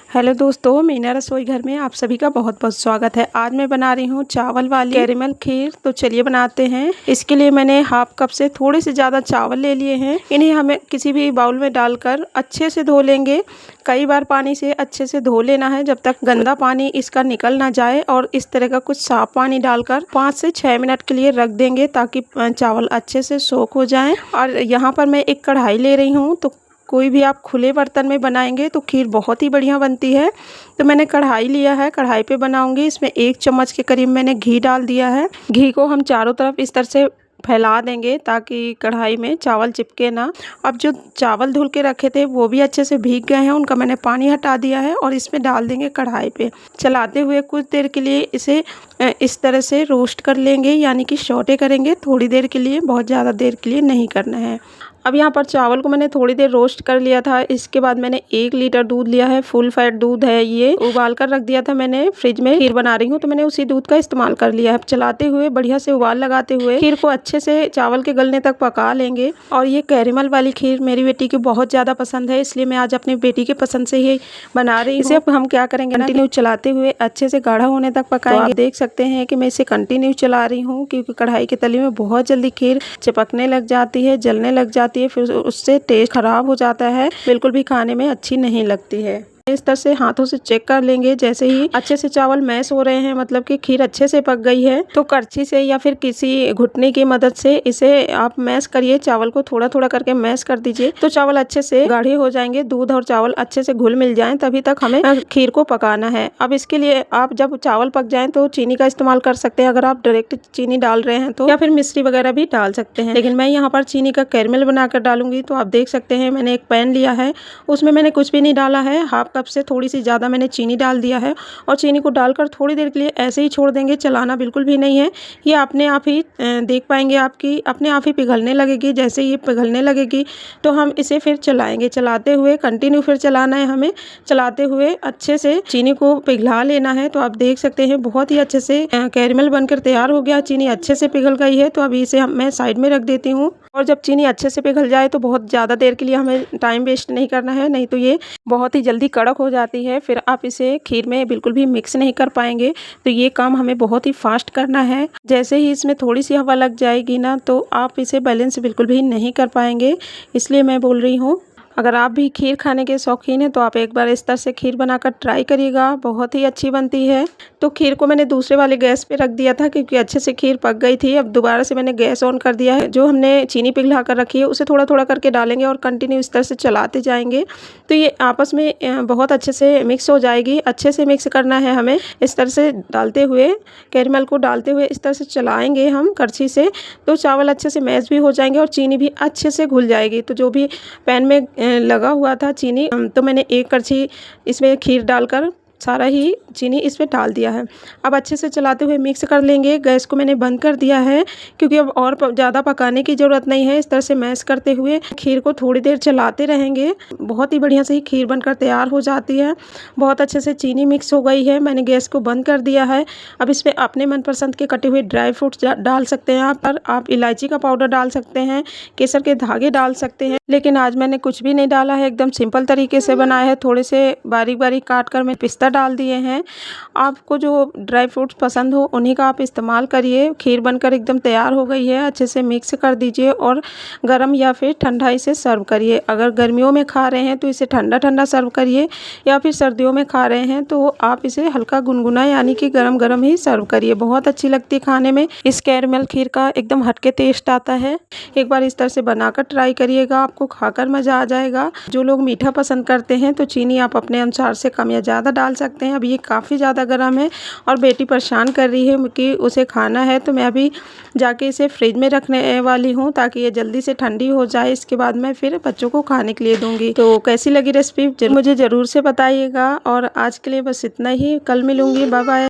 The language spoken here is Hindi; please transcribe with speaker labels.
Speaker 1: हेलो दोस्तों, मीना रसोई घर में आप सभी का बहुत बहुत स्वागत है। आज मैं बना रही हूँ चावल वाली कैरेमल खीर। तो चलिए बनाते हैं। इसके लिए मैंने हाफ कप से थोड़े से ज़्यादा चावल ले लिए हैं। इन्हें हमें किसी भी बाउल में डालकर अच्छे से धो लेंगे। कई बार पानी से अच्छे से धो लेना है जब तक गंदा पानी इसका निकल ना जाए। और इस तरह का कुछ साफ पानी डालकर 5 से 6 मिनट के लिए रख देंगे ताकि चावल अच्छे से सोख हो जाएं। और यहाँ पर मैं एक कढ़ाई ले रही हूँ। तो कोई भी आप खुले बर्तन में बनाएंगे तो खीर बहुत ही बढ़िया बनती है। तो मैंने कढ़ाई लिया है, कढ़ाई पे बनाऊंगी। इसमें 1 चम्मच के करीब मैंने घी डाल दिया है। घी को हम चारों तरफ इस तरह से फैला देंगे ताकि कढ़ाई में चावल चिपके ना। अब जो चावल धुल के रखे थे वो भी अच्छे से भीग गए हैं, उनका मैंने पानी हटा दिया है और इसमें डाल देंगे कढ़ाई पे। चलाते हुए कुछ देर के लिए इसे इस तरह से रोस्ट कर लेंगे, यानी कि सौटे करेंगे थोड़ी देर के लिए, बहुत ज़्यादा देर के लिए नहीं करना है। अब यहाँ पर चावल को मैंने थोड़ी देर रोस्ट कर लिया था। इसके बाद मैंने 1 लीटर दूध लिया है, फुल फैट दूध है ये। उबाल कर रख दिया था मैंने फ्रिज में, खीर बना रही हूँ तो मैंने उसी दूध का इस्तेमाल कर लिया है। चलाते हुए बढ़िया से उबाल लगाते हुए खीर को अच्छे से चावल के गलने तक पका लेंगे। और ये कैरेमल वाली खीर मेरी बेटी की बहुत ज़्यादा पसंद है, इसलिए मैं आज अपनी बेटी के पसंद से ही बना रही हूँ। इसे अब हम क्या करेंगे, कंटिन्यू चलाते हुए अच्छे से गाढ़ा होने तक पकाएंगे। तो आप देख सकते हैं कि मैं इसे कंटिन्यू चला रही हूँ, क्योंकि कढ़ाई के तले में बहुत जल्दी खीर चिपकने लग जाती है, जलने लग जाती है, फिर उससे टेस्ट खराब हो जाता है, बिल्कुल भी खाने में अच्छी नहीं लगती है। इस तरह से हाथों से चेक कर लेंगे। जैसे ही अच्छे से चावल मैश हो रहे हैं, मतलब कि खीर अच्छे से पक गई है, तो करछी से या फिर किसी घुटने की मदद से इसे आप मैश करिए। चावल को थोड़ा थोड़ा करके मैश कर दीजिए तो चावल अच्छे से गाढ़े हो जाएंगे। दूध और चावल अच्छे से घुल मिल जाएं, तभी तक हमें खीर को पकाना है। अब इसके लिए आप जब चावल पक जाएं तो चीनी का इस्तेमाल कर सकते हैं, अगर आप डायरेक्ट चीनी डाल रहे हैं तो, या फिर मिश्री वगैरह भी डाल सकते हैं। लेकिन मैं यहाँ पर चीनी का कैरमेल बनाकर डालूंगी। तो आप देख सकते हैं मैंने एक पैन लिया है, उसमें मैंने कुछ भी नहीं डाला है। हाफ कप से थोड़ी सी ज़्यादा मैंने चीनी डाल दिया है और चीनी को डालकर थोड़ी देर के लिए ऐसे ही छोड़ देंगे, चलाना बिल्कुल भी नहीं है। ये अपने आप ही देख पाएंगे आपकी अपने आप ही पिघलने लगेगी। जैसे ये पिघलने लगेगी तो हम इसे फिर चलाएंगे। चलाते हुए कंटिन्यू फिर चलाना है हमें, चलाते हुए अच्छे से चीनी को पिघला लेना है। तो आप देख सकते हैं बहुत ही अच्छे से कैरमेल बनकर तैयार हो गया। चीनी अच्छे से पिघल गई है। तो अभी इसे मैं साइड में रख देती हूँ। और जब चीनी अच्छे से पिघल जाए तो बहुत ज़्यादा देर के लिए हमें टाइम वेस्ट नहीं करना है, नहीं तो ये बहुत ही जल्दी कड़क हो जाती है, फिर आप इसे खीर में बिल्कुल भी मिक्स नहीं कर पाएंगे। तो ये काम हमें बहुत ही फास्ट करना है। जैसे ही इसमें थोड़ी सी हवा लग जाएगी ना, तो आप इसे बैलेंस बिल्कुल भी नहीं कर पाएंगे। इसलिए मैं बोल रही हूँ, अगर आप भी खीर खाने के शौकीन हैं तो आप एक बार इस तरह से खीर बनाकर ट्राई करिएगा, बहुत ही अच्छी बनती है। तो खीर को मैंने दूसरे वाले गैस पे रख दिया था, क्योंकि अच्छे से खीर पक गई थी। अब दोबारा से मैंने गैस ऑन कर दिया है। जो हमने चीनी पिघला कर रखी है उसे थोड़ा थोड़ा करके डालेंगे और कंटिन्यू इस तरह से चलाते जाएंगे। तो ये आपस में बहुत अच्छे से मिक्स हो जाएगी। अच्छे से मिक्स करना है हमें, इस तरह से डालते हुए, कैरमेल को डालते हुए इस तरह से चलाएंगे हम करछी से, तो चावल अच्छे से मैश भी हो जाएंगे और चीनी भी अच्छे से घुल जाएगी। तो जो भी पैन में लगा हुआ था चीनी, तो मैंने 1 करछी इसमें खीर डालकर सारा ही चीनी इसमें डाल दिया है। अब अच्छे से चलाते हुए मिक्स कर लेंगे। गैस को मैंने बंद कर दिया है, क्योंकि अब और ज़्यादा पकाने की ज़रूरत नहीं है। इस तरह से मैश करते हुए खीर को थोड़ी देर चलाते रहेंगे। बहुत ही बढ़िया से ही खीर बनकर तैयार हो जाती है। बहुत अच्छे से चीनी मिक्स हो गई है। मैंने गैस को बंद कर दिया है। अब इसमें अपने मनपसंद के कटे हुए ड्राई फ्रूट्स डाल सकते हैं आप इलायची का पाउडर डाल सकते हैं, केसर के धागे डाल सकते हैं। लेकिन आज मैंने कुछ भी नहीं डाला है, एकदम सिंपल तरीके से बनाया है। थोड़े से बारीक बारीक काट कर मैं पिस्ता डाल दिए हैं। आपको जो ड्राई फ्रूट्स पसंद हो उन्हीं का आप इस्तेमाल करिए। खीर बनकर एकदम तैयार हो गई है। अच्छे से मिक्स कर दीजिए और गरम या फिर ठंडा इसे सर्व करिए। अगर गर्मियों में खा रहे हैं तो इसे ठंडा ठंडा सर्व करिए, या फिर सर्दियों में खा रहे हैं तो आप इसे हल्का गुनगुना यानी कि गरम गरम ही सर्व करिए। बहुत अच्छी लगती है खाने में। इस कैरमेल खीर का एकदम हटके टेस्ट आता है। एक बार इस तरह से बनाकर ट्राई करिएगा, आपको खाकर मज़ा आ जाएगा। जो लोग मीठा पसंद करते हैं तो चीनी आप अपने अनुसार से कम या ज़्यादा डाल सकते हैं। अब ये काफ़ी ज़्यादा गर्म है और बेटी परेशान कर रही है कि उसे खाना है, तो मैं अभी जाके इसे फ्रिज में रखने वाली हूँ ताकि ये जल्दी से ठंडी हो जाए। इसके बाद मैं फिर बच्चों को खाने के लिए दूँगी। तो कैसी लगी रेसिपी मुझे ज़रूर से बताइएगा। और आज के लिए बस इतना ही, कल मिलूँगी, बाय बाय।